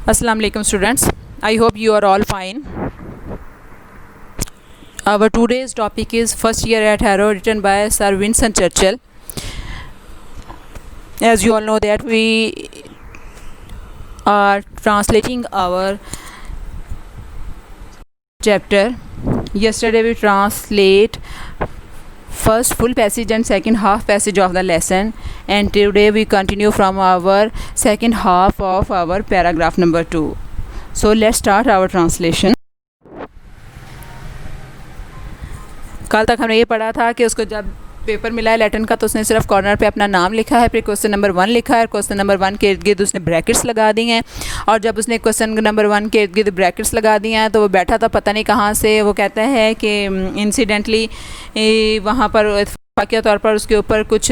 Assalamu alaikum students. I hope you are all fine. Our today's topic is First Year at Harrow, written by Sir Winston Churchill. As you all know that we are translating our chapter. Yesterday we translate first full passage and second half passage of the lesson, and today we continue from our second half of our paragraph number 2. So let's start our translation. कल तक हमने ये पढ़ा था कि उसको जब paper मिला है लैटिन का तो उसने सिर्फ कॉर्नर पे अपना नाम लिखा है, फिर क्वेश्चन नंबर 1 लिखा है, क्वेश्चन नंबर 1 के इर्द गिर्द उसने ब्रैकेट्स लगा दी हैं, और जब उसने क्वेश्चन नंबर 1 के इर्द गिर्द ब्रैकेट्स लगा दिए हैं तो वो बैठा था पता नहीं कहाँ से। वो कहता है कि इंसिडेंटली वहाँ पर वाक़ई तौर पर उसके ऊपर कुछ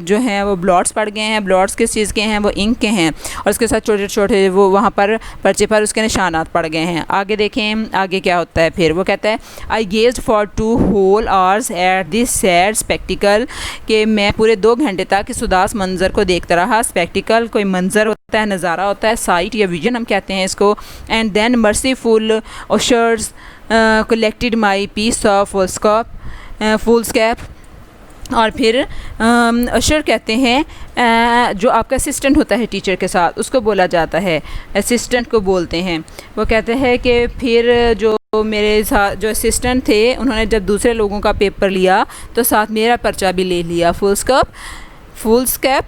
जो हैं वो ब्लॉट्स पड़ गए हैं। ब्लॉट्स किस चीज़ के हैं? वो इंक के हैं, और उसके साथ छोटे छोटे वो वहाँ पर पर्चे पर उसके निशानात पड़ गए हैं। आगे देखें आगे क्या होता है। फिर वो कहता है I gazed for 2 whole hours at this sad spectacle, कि मैं पूरे 2 घंटे तक इस उदास मंज़र को देखता रहा। स्पेक्टिकल कोई मंज़र होता है, नज़ारा होता है, साइट या विजन हम कहते हैं इसको। And then merciful ushers collected my piece of foolscap, और फिर अशर कहते हैं जो आपका असिस्टेंट होता है टीचर के साथ, उसको बोला जाता है, असिस्टेंट को बोलते हैं। वो कहते हैं कि फिर जो मेरे साथ जो असिस्टेंट थे उन्होंने जब दूसरे लोगों का पेपर लिया तो साथ मेरा पर्चा भी ले लिया। फुलस्कैप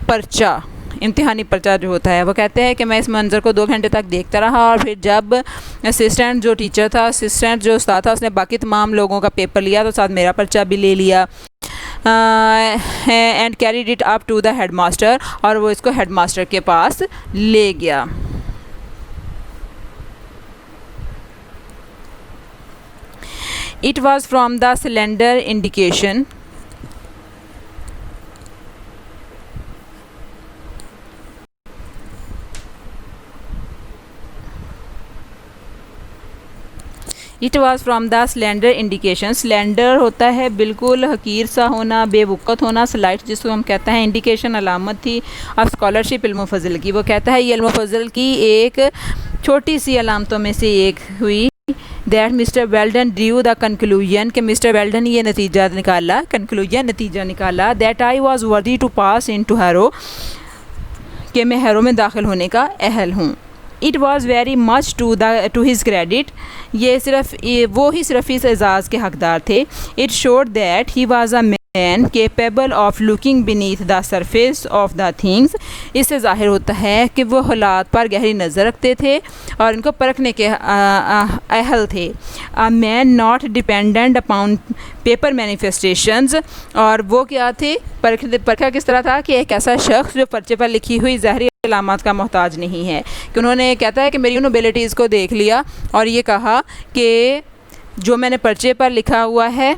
पर्चा, इम्तिहानी पर्चा जो होता है। वो कहते हैं कि मैं इस मंज़र को 2 घंटे तक देखता रहा, और फिर जब असिस्टेंट जो टीचर था, असिस्टेंट जो उस्ताद था, उसने बाकी तमाम लोगों का पेपर लिया तो साथ मेरा पर्चा भी ले लिया। And carried it up to the headmaster, और वो इसको हेड मास्टर के पास ले गया। It was from the cylinder indication it was from the slender indication. Slender होता है बिल्कुल हकीर सा होना, बेवक़्त होना। स्लाइट जिसको हम कहते हैं, इंडिकेशन अलामत थी ऑफ स्कॉलरशिप इल्म फ़ज़ल की। वो कहता है ये इल्म फ़ज़ल की एक छोटी सी अलामतों में से एक हुई। That mister Welldon drew the conclusion, कि मिस्टर वेल्डन ये नतीजा निकाला, कंक्लूजन नतीजा निकाला। That I was worthy to pass into Harrow, कि मैं हैरो में दाखिल होने का अहल हूँ। It was very much to his credit, ये वो ही सिर्फ इस एजाज़ के हकदार थे। It showed that he was a man capable of looking beneath the surface of the things. इससे ज़ाहिर होता है कि वो हालात पर गहरी नज़र रखते थे और इनको परखने के अहल थे। A man not dependent upon paper manifestations, और वो क्या थे? परखा किस तरह था कि एक ऐसा शख्स जो पर्चे पर लिखी हुई ज़ाहरी अलामत का मोहताज नहीं है। कि उन्होंने कहता है कि मेरी उन एबिलिटीज़ को देख लिया और ये कहा कि जो मैंने पर्चे पर लिखा हुआ है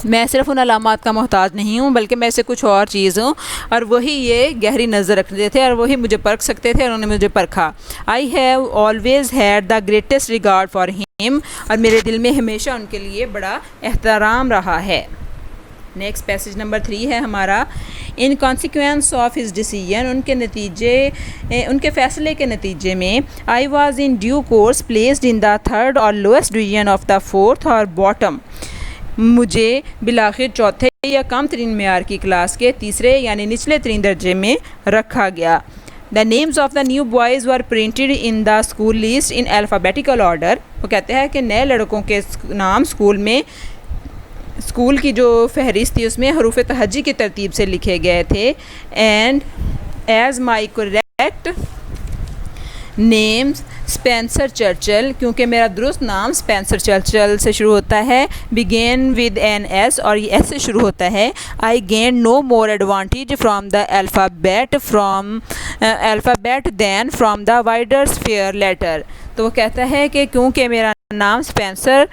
मैं सिर्फ उन अलामात का मोहताज नहीं हूँ, बल्कि मैं से कुछ और चीज़ हूँ। और वही ये गहरी नज़र रखते थे और वही मुझे परख सकते थे, और उन्होंने मुझे परखा। I have always had the greatest regard for him, और मेरे दिल में हमेशा उनके लिए बड़ा एहतराम रहा है। नेक्स्ट पैसेज नंबर 3 है हमारा। In consequence of his decision, उनके फ़ैसले के नतीजे में, आई was in due course placed in the 3rd और lowest division of the 4th और बॉटम, मुझे बिलाखिर चौथे या कम तरीन मेयार की क्लास के तीसरे यानी निचले तरीन दर्जे में रखा गया। The names of the new boys were printed in the school list in alphabetical order. वो कहते हैं कि नए लड़कों के नाम स्कूल की जो फहरिस्त थी उसमें हरूफ तहज्जी की तरतीब से लिखे गए थे। And as my correct names Spencer Churchill, क्योंकि मेरा दुरुस्त नाम स्पेंसर चर्चिल से शुरू होता है, बिगेन विद एन एस, और ये एस से शुरू होता है। I gain no more advantage from the alphabet than from the wider sphere letter. तो वो कहता है कि क्योंकि मेरा नाम स्पेंसर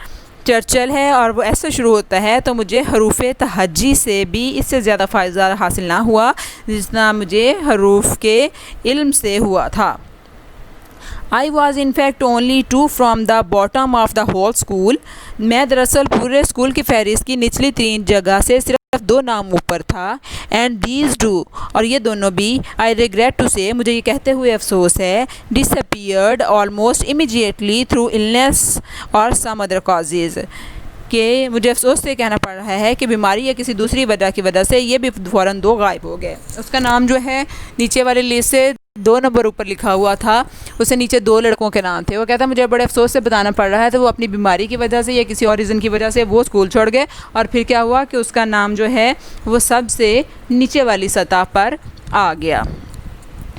चर्चिल है और वो ऐसे शुरू होता है तो मुझे हरूफ तहज्जी से भी इससे ज़्यादा फ़ायदा हासिल ना हुआ जितना मुझे हरूफ के इल्म से हुआ था। I was in fact only 2 from the bottom of the whole school, मैं दरअसल पूरे स्कूल की फहरिस्त की निचली 3 जगह से सिर्फ दो नाम ऊपर था, एंड दीज डू, और ये दोनों भी, आई रिग्रेट टू से, मुझे ये कहते हुए अफसोस है, disappeared almost immediately through illness और सम अदर कॉजेज़, कि मुझे अफसोस से कहना पड़ रहा है कि बीमारी या किसी दूसरी वजह की वजह से ये भी फ़ौरन दो गायब हो गए। उसका नाम जो है नीचे वाले लिस्ट से 2 नंबर ऊपर लिखा हुआ था, उससे नीचे 2 लड़कों के नाम थे। वो कहता मुझे बड़े अफसोस से बताना पड़ रहा है, तो वो अपनी बीमारी की वजह से या किसी और रीज़न की वजह से वो स्कूल छोड़ गए, और फिर क्या हुआ कि उसका नाम जो है वो सबसे नीचे वाली सतह पर आ गया।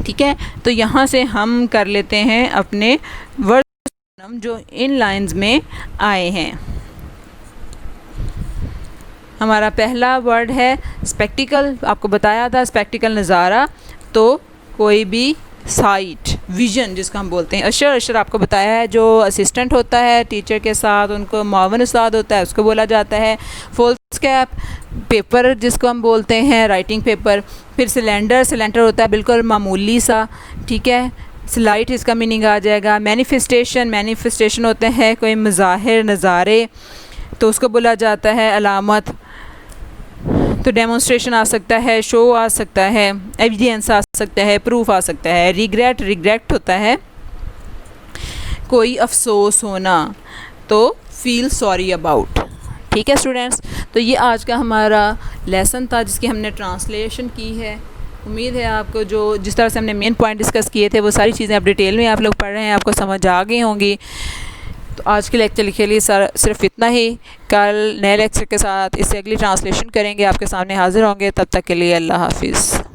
ठीक है, तो यहाँ से हम कर लेते हैं अपने वर्ड जो इन लाइंस में आए हैं। हमारा पहला वर्ड है स्पेक्टिकल। आपको बताया था स्पेक्टिकल नज़ारा, तो कोई भी साइट, विज़न जिसका हम बोलते हैं। अशर आपको बताया है जो असिस्टेंट होता है टीचर के साथ, उनको मावन उस्ताद होता है, उसको बोला जाता है। फुल कैप, पेपर जिसको हम बोलते हैं राइटिंग पेपर। फिर सिलेंडर होता है बिल्कुल मामूली सा, ठीक है। स्लाइट इसका मीनिंग आ जाएगा। मैनिफेस्टेशन होते हैं कोई मज़ाहिर नज़ारे, तो उसको बोला जाता है अलामत। तो डेमोन्स्ट्रेशन आ सकता है, शो आ सकता है, एविडेंस आ सकता है, प्रूफ आ सकता है। रिग्रेट होता है कोई अफसोस होना, तो फील सॉरी अबाउट। ठीक है स्टूडेंट्स, तो ये आज का हमारा लेसन था जिसकी हमने ट्रांसलेशन की है। उम्मीद है आपको जो जिस तरह से हमने मेन पॉइंट डिस्कस किए थे वो सारी चीज़ें अब डिटेल में आप लोग पढ़ रहे हैं, आपको समझ आ गई होंगी। तो आज के लेक्चर के लिए सिर्फ इतना ही। कल नए लेक्चर के साथ इससे अगली ट्रांसलेशन करेंगे, आपके सामने हाज़िर होंगे। तब तक के लिए अल्लाह हाफिज़।